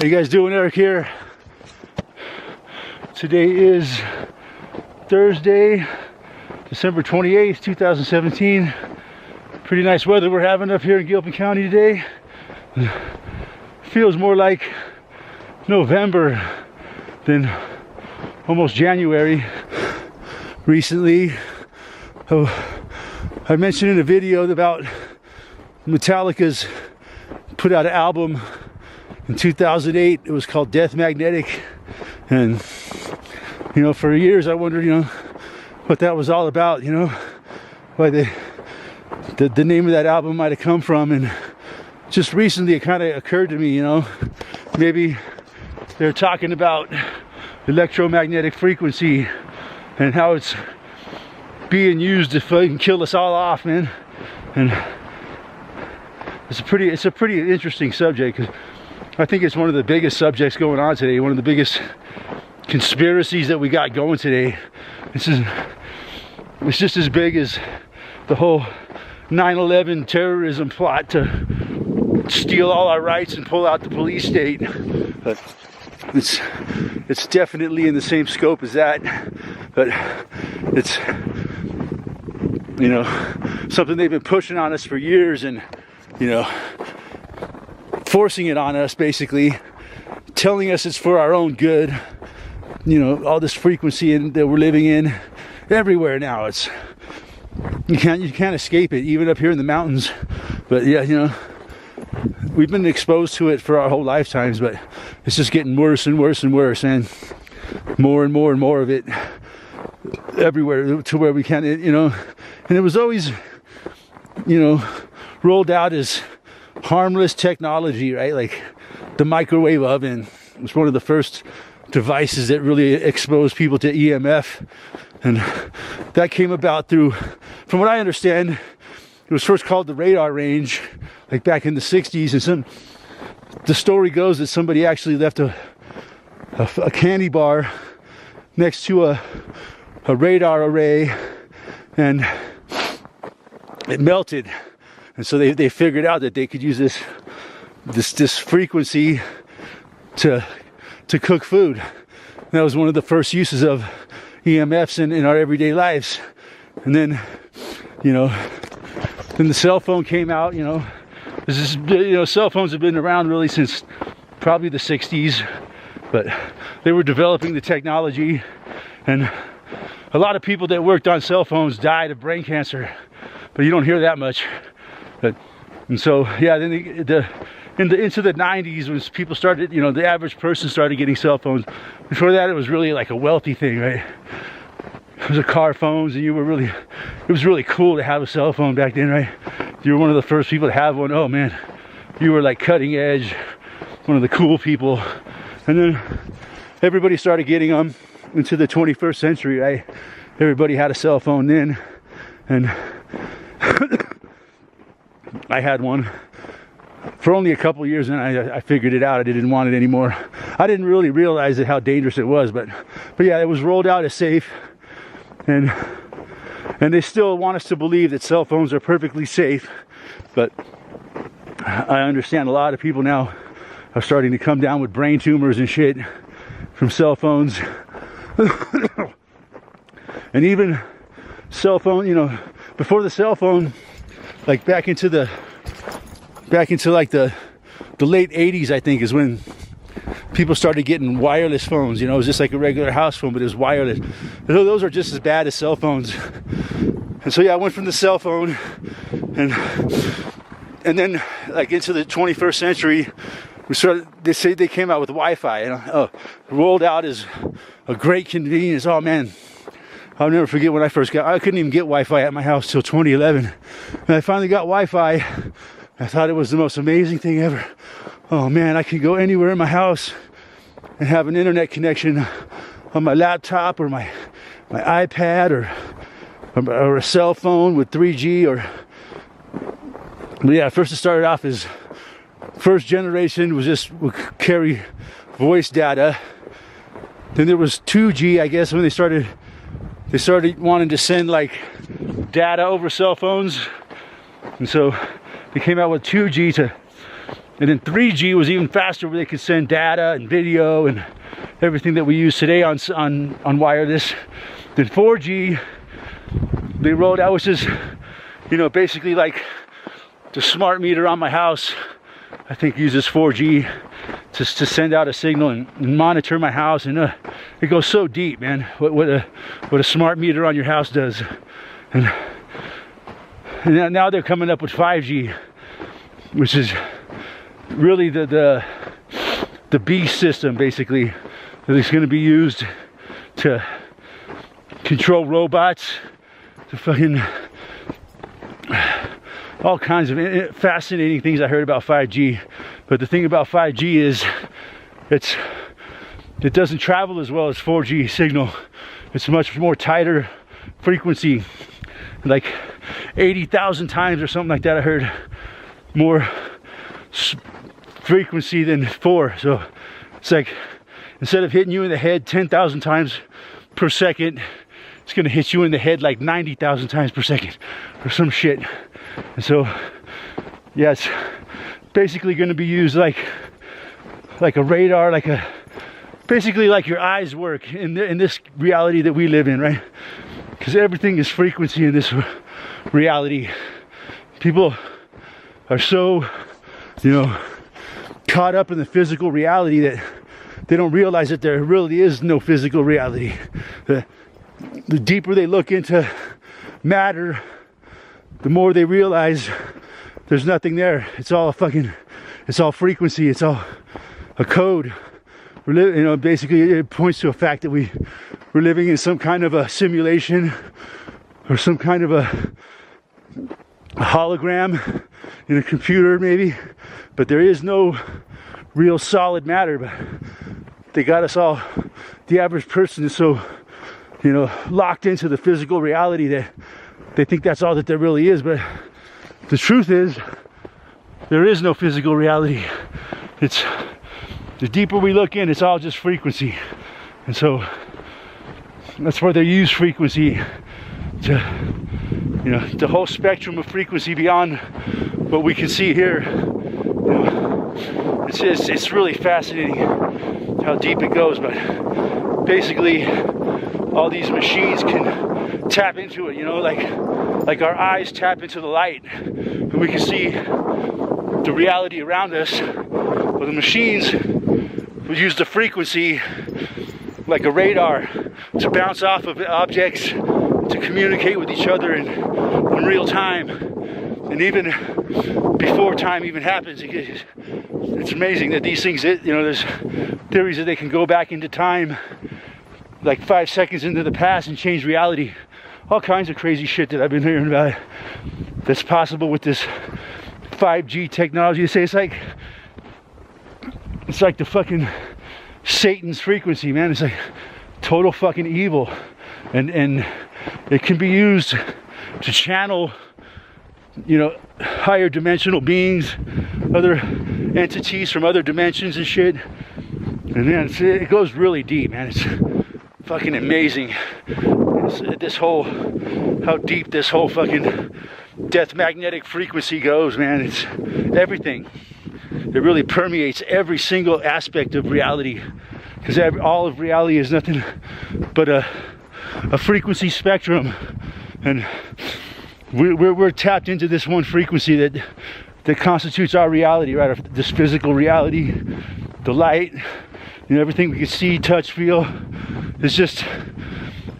How you guys doing? Eric here. Today is Thursday, December 28th, 2017. Pretty nice weather we're having up here in Gilpin County today. Feels more like November than almost January. Recently, I mentioned in a video about Metallica's put out an album in 2008. It was called Death Magnetic, and you know, for years I wondered, you know, what that was all about, you know, why the name of that album might have come from. And just recently it kind of occurred to me, you know, maybe they're talking about electromagnetic frequency and how it's being used to fucking kill us all off, man. And it's a pretty interesting subject, because I think it's one of the biggest subjects going on today, one of the biggest conspiracies that we got going today. It's just as big as the whole 9/11 terrorism plot to steal all our rights and pull out the police state. But it's definitely in the same scope as that. But it's, you know, something they've been pushing on us for years, and, you know, forcing it on us, basically telling us it's for our own good. You know, all this frequency that we're living in everywhere now. It's you can't escape it, even up here in the mountains. But yeah, you know, we've been exposed to it for our whole lifetimes, but it's just getting worse and worse and worse, and more and more of it everywhere, to where we can't, you know. And it was always, you know, rolled out as harmless technology, right? Like the microwave oven was one of the first devices that really exposed people to EMF, and that came about through, from what I understand, it was first called the radar range, like back in the 60s. And the story goes that somebody actually left a candy bar next to a radar array, and it melted. And so they figured out that they could use this frequency to cook food. And that was one of the first uses of EMFs in our everyday lives. And then, you know, then the cell phone came out. You know, cell phones have been around really since probably the 60s, but they were developing the technology, and a lot of people that worked on cell phones died of brain cancer, but you don't hear that much. And so, yeah, then into the 90s, when people started, you know, the average person started getting cell phones. Before that, it was really like a wealthy thing, right? It was a car phones, and it was really cool to have a cell phone back then, right? You were one of the first people to have one. Oh man, you were like cutting edge, one of the cool people. And then everybody started getting them into the 21st century, right? Everybody had a cell phone then, and I had one for only a couple years, and I figured it out. I didn't want it anymore. I didn't really realize how dangerous it was, but yeah, it was rolled out as safe, and they still want us to believe that cell phones are perfectly safe. But I understand a lot of people now are starting to come down with brain tumors and shit from cell phones. And even cell phone, you know, before the cell phone, like back into like the late 80s, I think, is when people started getting wireless phones. You know, it was just like a regular house phone, but it was wireless. Those are just as bad as cell phones. And so yeah, I went from the cell phone and then like into the 21st century, they say they came out with Wi-Fi, and rolled out as a great convenience. Oh man, I'll never forget when I couldn't even get Wi-Fi at my house till 2011. And I finally got Wi-Fi. I thought it was the most amazing thing ever. Oh man, I could go anywhere in my house and have an internet connection on my laptop or my iPad or a cell phone with 3G. But yeah, first it started off as first generation would carry voice data. Then there was 2G, I guess, when they started wanting to send like data over cell phones. And so they came out with 2G And then 3G was even faster, where they could send data and video and everything that we use today on wireless. Then 4G, they rolled out, which is, you know, basically like the smart meter on my house, I think uses 4G to send out a signal and monitor my house. And it goes so deep, man, what a smart meter on your house does. And now they're coming up with 5G, which is really the beast system, basically, that is going to be used to control robots, to fucking all kinds of fascinating things I heard about 5G. But the thing about 5G is it doesn't travel as well as 4G signal. It's much more tighter frequency, like 80,000 times or something like that. I heard more frequency than 4. So it's like, instead of hitting you in the head 10,000 times per second, it's gonna hit you in the head like 90,000 times per second or some shit. And so, yeah, it's basically gonna be used like a radar, basically like your eyes work in this reality that we live in, right? Because everything is frequency in this reality. People are so, you know, caught up in the physical reality that they don't realize that there really is no physical reality. The deeper they look into matter, the more they realize there's nothing there. It's all frequency. It's all a code. You know, basically it points to a fact that we're living in some kind of a simulation, or some kind of a hologram in a computer maybe, but there is no real solid matter. But they got us all, the average person is so, you know, locked into the physical reality that they think that's all that there really is. But the truth is, there is no physical reality. It's, the deeper we look in, it's all just frequency. And so that's why they use frequency to, you know, the whole spectrum of frequency beyond what we can see here. You know, it's really fascinating how deep it goes. But basically, all these machines can tap into it, you know, like our eyes tap into the light, and we can see the reality around us. Well, the machines will use the frequency like a radar to bounce off of objects, to communicate with each other in real time, and even before time even happens. It's amazing that these things, you know, there's theories that they can go back into time like 5 seconds into the past and change reality. All kinds of crazy shit that I've been hearing about that's possible with this 5G technology. They say it's like the fucking Satan's frequency, man. It's like total fucking evil, and it can be used to channel, you know, higher dimensional beings, other entities from other dimensions and shit. And then it goes really deep, man. It's fucking amazing. How deep this whole fucking death magnetic frequency goes, man. It's everything. It really permeates every single aspect of reality, because all of reality is nothing but a frequency spectrum, and we're tapped into this one frequency that constitutes our reality, right? This physical reality, the light, you know, everything we can see, touch, feel is just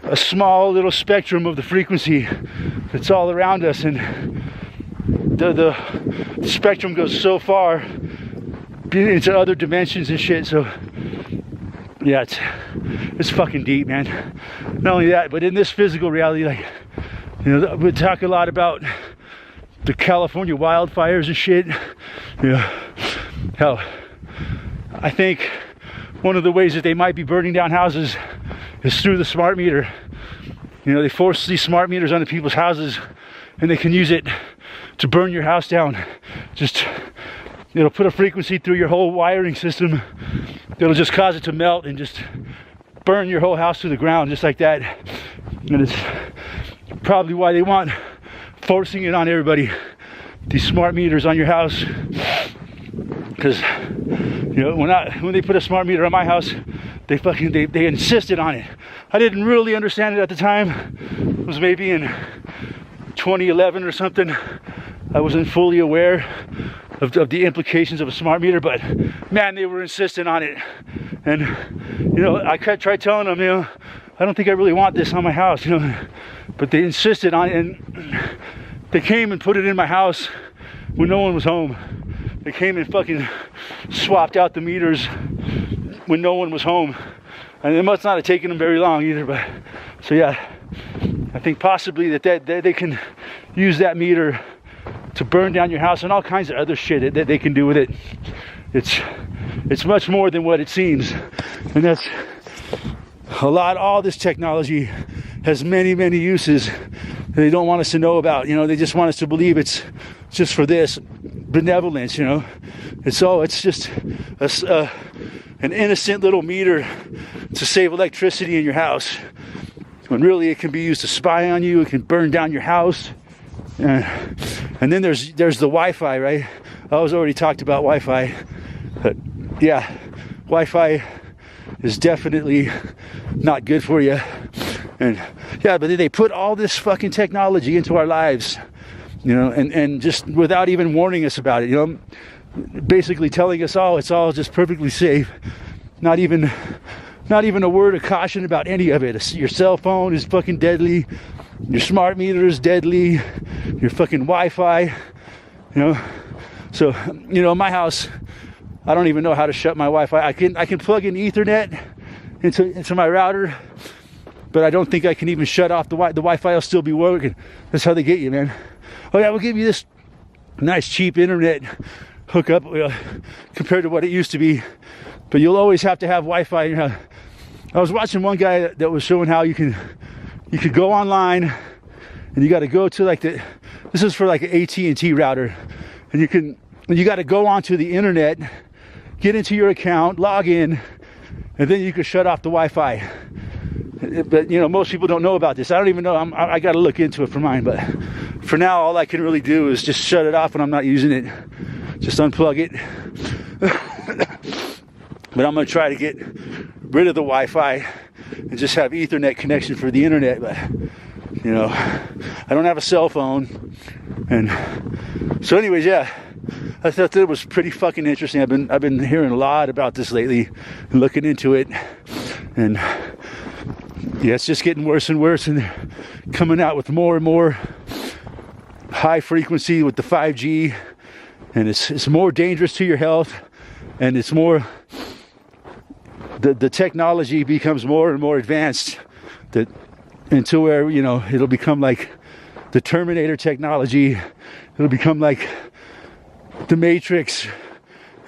a small little spectrum of the frequency that's all around us. And the spectrum goes so far into other dimensions and shit. So yeah, it's fucking deep, man. Not only that, but in this physical reality, like, you know, we talk a lot about the California wildfires and shit. You know, hell, I think one of the ways that they might be burning down houses is through the smart meter. You know, they force these smart meters onto people's houses, and they can use it to burn your house down. Just, it'll put a frequency through your whole wiring system that'll just cause it to melt and just burn your whole house to the ground, just like that. And it's probably why they want forcing it on everybody, these smart meters on your house. Because, you know, when they put a smart meter on my house, they insisted on it. I didn't really understand it at the time. It was maybe in 2011 or something. I wasn't fully aware of the implications of a smart meter, but man, they were insistent on it. And, you know, I tried telling them, you know, I don't think I really want this on my house, you know, but they insisted on it, and they came and put it in my house when no one was home. They came and fucking swapped out the meters when no one was home. And it must not have taken them very long either, but so yeah, I think possibly that they can use that meter to burn down your house and all kinds of other shit that they can do with it. It's much more than what it seems, and that's all this technology has many uses that they don't want us to know about. You know, they just want us to believe it's just for this benevolence, you know. It's just an innocent little meter to save electricity in your house, when really it can be used to spy on you. It can burn down your house. And then there's the Wi-Fi, right? I was already talked about Wi-Fi, but yeah, Wi-Fi is definitely not good for you. And yeah, but they put all this fucking technology into our lives, you know, and just without even warning us about it, you know, basically telling us, oh, it's all just perfectly safe. Not even a word of caution about any of it. Your cell phone is fucking deadly. Your smart meter is deadly. Your fucking Wi-Fi, you know. So, you know, my house, I don't even know how to shut my Wi-Fi. I can plug in Ethernet into my router, but I don't think I can even shut off the Wi-Fi. Will still be working. That's how they get you, man. Oh yeah, we'll give you this nice cheap internet hookup compared to what it used to be, but you'll always have to have Wi-Fi in your house. I was watching one guy that was showing how you could go online, and you got to go to like this is for like an AT&T router, and you got to go onto the internet, get into your account, log in, and then you can shut off the Wi-Fi. But you know, most people don't know about this. I don't even know. I got to look into it for mine, but for now, all I can really do is just shut it off when I'm not using it. Just unplug it. But I'm gonna try to get rid of the Wi-Fi and just have Ethernet connection for the internet. But you know, I don't have a cell phone, and so anyways, yeah, I thought that was pretty fucking interesting. I've been hearing a lot about this lately and looking into it, and yeah, it's just getting worse and worse, and coming out with more and more high frequency with the 5G, and it's more dangerous to your health, and it's more. The technology becomes more and more advanced, that until where, you know, it'll become like the Terminator technology. It'll become like the Matrix,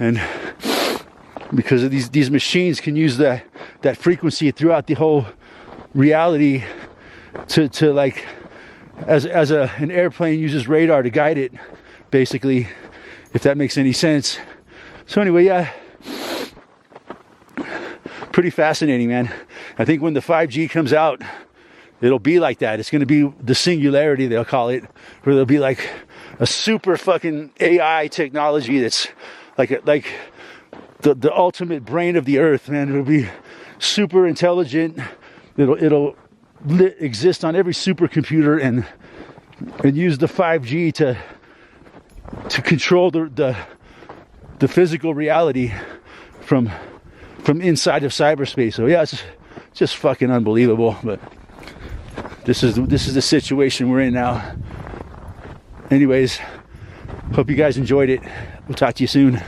and because of these machines can use that frequency throughout the whole reality to like as an airplane uses radar to guide it, basically, if that makes any sense. So anyway, yeah. Pretty fascinating, man. I think when the 5G comes out, it'll be like that. It's going to be the singularity, they'll call it, where there'll be like a super fucking AI technology that's like the ultimate brain of the earth, man. It'll be super intelligent. It'll exist on every supercomputer and use the 5G to control the physical reality from inside of cyberspace. So yeah, it's just fucking unbelievable. But this is the situation we're in now. Anyways, hope you guys enjoyed it. We'll talk to you soon.